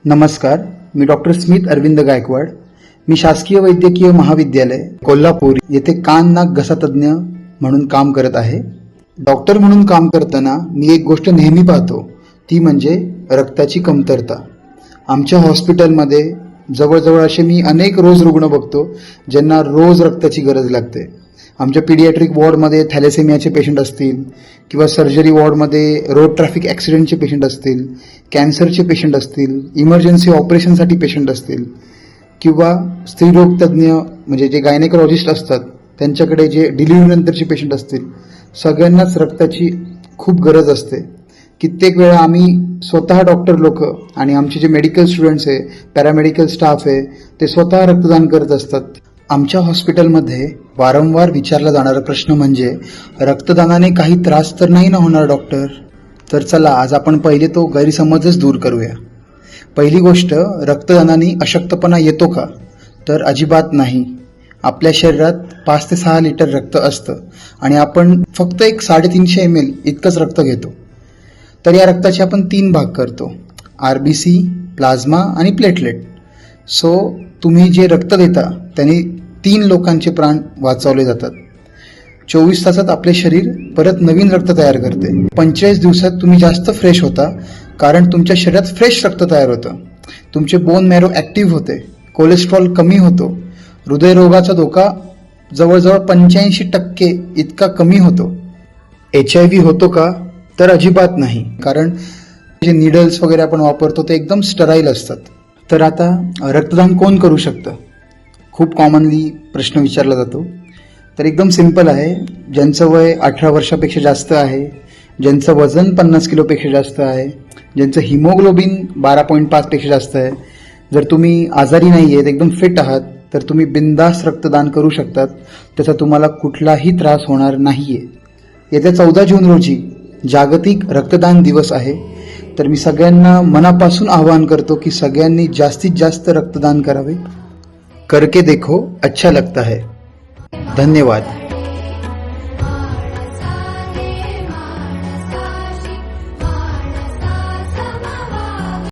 नमस्कार, मी डॉक्टर स्मित अरविंद गायकवाड. मी शासकीय वैद्यकीय महाविद्यालय कोल्हापूर येथे कान नाक घसा तज्ज्ञ म्हणून काम करत आहे. डॉक्टर म्हणून काम करताना मी एक गोष्ट नेहमी पाहतो, ती म्हणजे रक्ताची कमतरता. आमच्या हॉस्पिटलमध्ये जवळजवळ असे मी अनेक रोज रुग्ण बघतो ज्यांना रोज रक्ताची गरज लागते. आमच्या पीडियाट्रिक वॉर्डमध्ये थॅलेसेमियाचे पेशंट असतील किंवा सर्जरी वॉर्डमध्ये रोड ट्रॅफिक ॲक्सिडेंटचे पेशंट असतील, कॅन्सरचे पेशंट असतील, इमर्जन्सी ऑपरेशनसाठी पेशंट असतील किंवा स्त्रीरोग तज्ज्ञ म्हणजे जे गायनेकोलॉजिस्ट असतात त्यांच्याकडे जे डिलिव्हरीनंतरचे पेशंट असतील, सगळ्यांनाच रक्ताची खूप गरज असते. कित्येक वेळा आम्ही स्वतः डॉक्टर लोक आणि आमचे जे मेडिकल स्टुडंट्स आहे, पॅरामेडिकल स्टाफ आहे, ते स्वतः रक्तदान करत असतात. आमच्या हॉस्पिटलमध्ये वारंवार विचारला जाणारा प्रश्न म्हणजे रक्तदानाने काही त्रास तर नाही ना होणार डॉक्टर? तर चला आज आपण पहिले तो गैरसमजच दूर करूया. पहिली गोष्ट, रक्तदानाने अशक्तपणा येतो का? तर अजिबात नाही. आपल्या शरीरात 5 ते 6 लिटर रक्त असतं आणि आपण फक्त एक 350 ml इतकंच रक्त घेतो. तर या रक्ताचे आपण 3 भाग करतो, RBC, प्लाझ्मा आणि प्लेटलेट. सो तुम्ही जे रक्त देता त्याने 3 लोकांचे प्राण वाचवले जातात. 24 तासात आपले शरीर परत नवीन रक्त तयार करते. 45 दिवसात तुम्ही जास्त फ्रेश होता, कारण तुमच्या शरीरात फ्रेश रक्त तयार होतं. तुमचे बोन मॅरो ॲक्टिव्ह होते, कोलेस्ट्रॉल कमी होतो, हृदयरोगाचा धोका जवळजवळ 85% इतका कमी होतो. HIV होतो का? तर अजिबात नाही, कारण जे निडल्स वगैरे आपण वापरतो ते एकदम स्टराईल असतात. तर आता रक्तदान कोण करू शकतं? खूप कॉमनली प्रश्न विचारला जातो. तर एकदम सिंपल आहे. ज्यांचं वय 18 वर्षापेक्षा जास्त आहे, ज्यांचं वजन 50 किलोपेक्षा जास्त आहे, ज्यांचं हिमोग्लोबिन 12.5 पेक्षा जास्त आहे, जर तुम्ही आजारी नाही आहेत, एकदम फिट आहात, तर तुम्ही बिनधास्त रक्तदान करू शकतात. त्याचा तुम्हाला कुठलाही त्रास होणार नाही आहे. येत्या 14 जून रोजी जागतिक रक्तदान दिवस आहे. तर मी सगळ्यांना मनापासून आवाहन करतो की सगळ्यांनी जास्तीत जास्त रक्तदान करावे. करके देखो, अच्छा लगता है. धन्यवाद.